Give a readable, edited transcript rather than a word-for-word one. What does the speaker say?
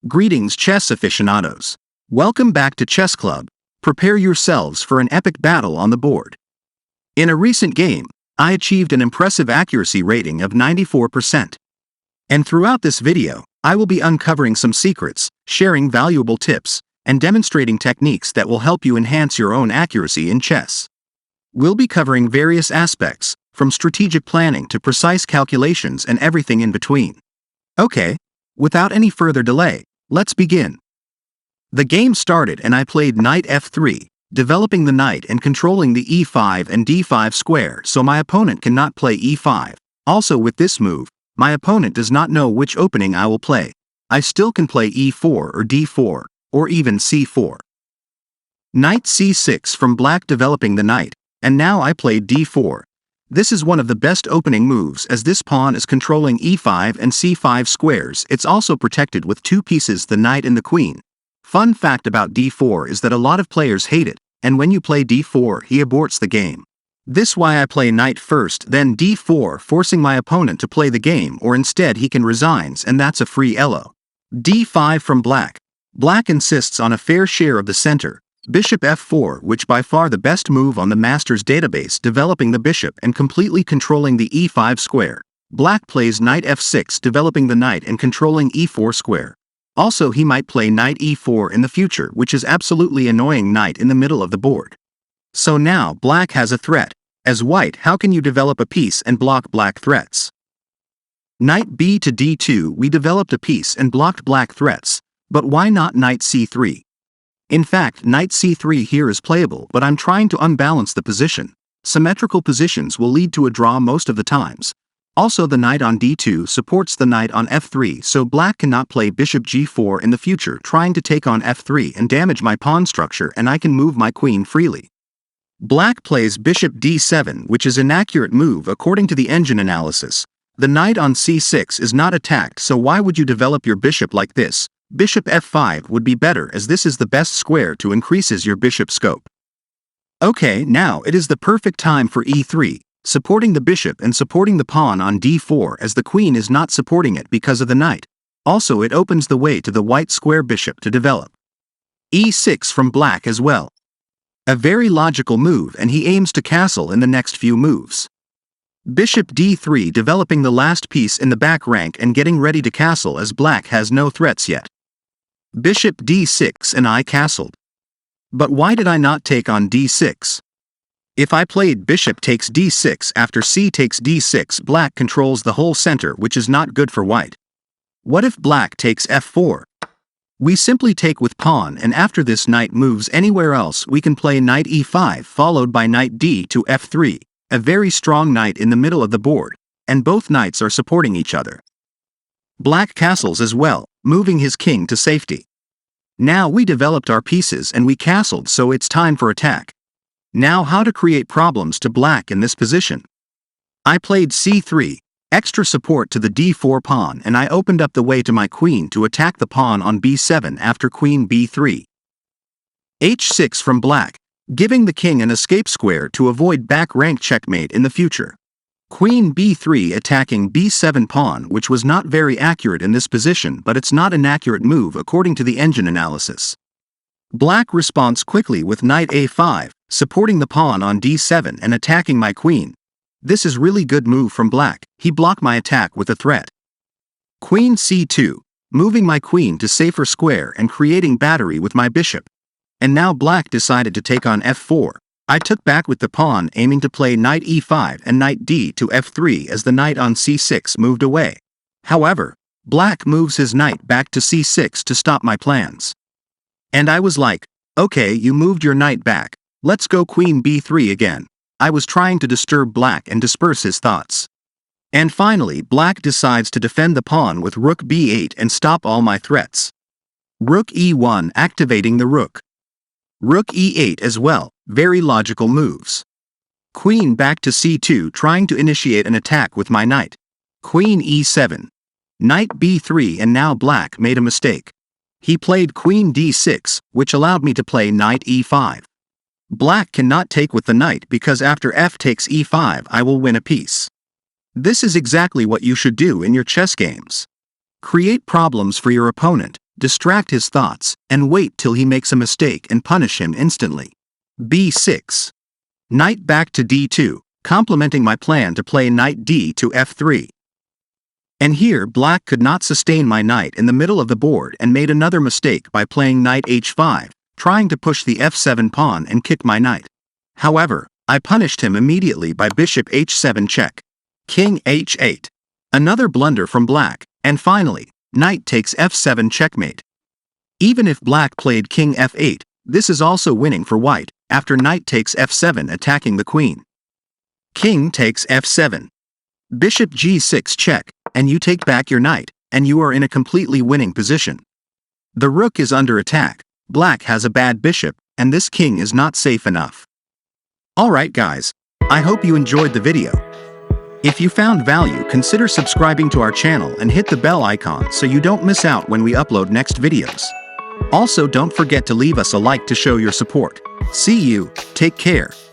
Greetings, chess aficionados. Welcome back to Chess Club. Prepare yourselves for an epic battle on the board. In a recent game, I achieved an impressive accuracy rating of 94%. And throughout this video, I will be uncovering some secrets, sharing valuable tips, and demonstrating techniques that will help you enhance your own accuracy in chess. We'll be covering various aspects, from strategic planning to precise calculations and everything in between. Okay, without any further delay, let's begin. The game started and I played knight f3, developing the knight and controlling the e5 and d5 square so my opponent cannot play e5. Also with this move, my opponent does not know which opening I will play. I still can play e4 or d4, or even c4. Knight c6 from black developing the knight, and now I played d4. This is one of the best opening moves as this pawn is controlling e5 and c5 squares. It's also protected with two pieces, the knight and the queen. Fun fact about d4 is that a lot of players hate it, and when you play d4 he aborts the game. This why I play knight first then d4, forcing my opponent to play the game, or instead he can resigns and that's a free elo. d5 from black. Black insists on a fair share of the center. Bishop f4, which by far the best move on the master's database, developing the bishop and completely controlling the e5 square. Black plays knight f6, developing the knight and controlling e4 square. Also he might play knight e4 in the future, which is absolutely annoying knight in the middle of the board. So now black has a threat. As white, how can you develop a piece and block black threats? Knight b to d2, we developed a piece and blocked black threats, but why not knight c3? In fact, knight c3 here is playable, but I'm trying to unbalance the position. Symmetrical positions will lead to a draw most of the times. Also the knight on d2 supports the knight on f3, so black cannot play bishop g4 in the future, trying to take on f3 and damage my pawn structure, and I can move my queen freely. Black plays bishop d7, which is an inaccurate move according to the engine analysis. The knight on c6 is not attacked, so why would you develop your bishop like this? Bishop f5 would be better, as this is the best square to increases your bishop scope. Okay, now it is the perfect time for e3, supporting the bishop and supporting the pawn on d4, as the queen is not supporting it because of the knight. Also it opens the way to the white square bishop to develop. e6 from black as well. A very logical move, and he aims to castle in the next few moves. Bishop d3, developing the last piece in the back rank and getting ready to castle as black has no threats yet. Bishop d6 and I castled. But why did I not take on d6? If I played bishop takes d6 after c takes d6, black controls the whole center, which is not good for white. What if black takes f4? We simply take with pawn, and after this knight moves anywhere else we can play knight e5 followed by knight d to f3, a very strong knight in the middle of the board, and both knights are supporting each other. Black castles as well, moving his king to safety. Now we developed our pieces and we castled, so it's time for attack. Now how to create problems to black in this position? I played c3, extra support to the d4 pawn, and I opened up the way to my queen to attack the pawn on b7 after queen b3. h6 from black, giving the king an escape square to avoid back rank checkmate in the future. Queen b3 attacking b7 pawn, which was not very accurate in this position, but it's not an accurate move according to the engine analysis. Black responds quickly with knight a5, supporting the pawn on d7 and attacking my queen. This is really good move from black. He blocked my attack with a threat. Queen c2, moving my queen to safer square and creating battery with my bishop. And now black decided to take on f4. I took back with the pawn, aiming to play knight e5 and knight d to f3 as the knight on c6 moved away. However, black moves his knight back to c6 to stop my plans. And I was like, okay, you moved your knight back, let's go queen b3 again. I was trying to disturb black and disperse his thoughts. And finally black decides to defend the pawn with rook b8 and stop all my threats. Rook e1, activating the rook. Rook e8 as well, very logical moves. Queen back to c2, trying to initiate an attack with my knight. Queen e7. Knight b3, and now black made a mistake. He played queen d6, which allowed me to play knight e5. Black cannot take with the knight because after f takes e5 I will win a piece. This is exactly what you should do in your chess games. Create problems for your opponent, distract his thoughts, and wait till he makes a mistake and punish him instantly. b6. Knight back to d2, complementing my plan to play knight d to f3. And here black could not sustain my knight in the middle of the board and made another mistake by playing knight h5, trying to push the f7 pawn and kick my knight. However, I punished him immediately by bishop h7 check. King h8. Another blunder from black, and finally, knight takes f7 checkmate. Even if black played king f8, this is also winning for white, after knight takes f7 attacking the queen. King takes f7. Bishop g6 check, and you take back your knight, and you are in a completely winning position. The rook is under attack, black has a bad bishop, and this king is not safe enough. Alright guys, I hope you enjoyed the video. If you found value, consider subscribing to our channel and hit the bell icon so you don't miss out when we upload next videos. Also, don't forget to leave us a like to show your support. See you, take care.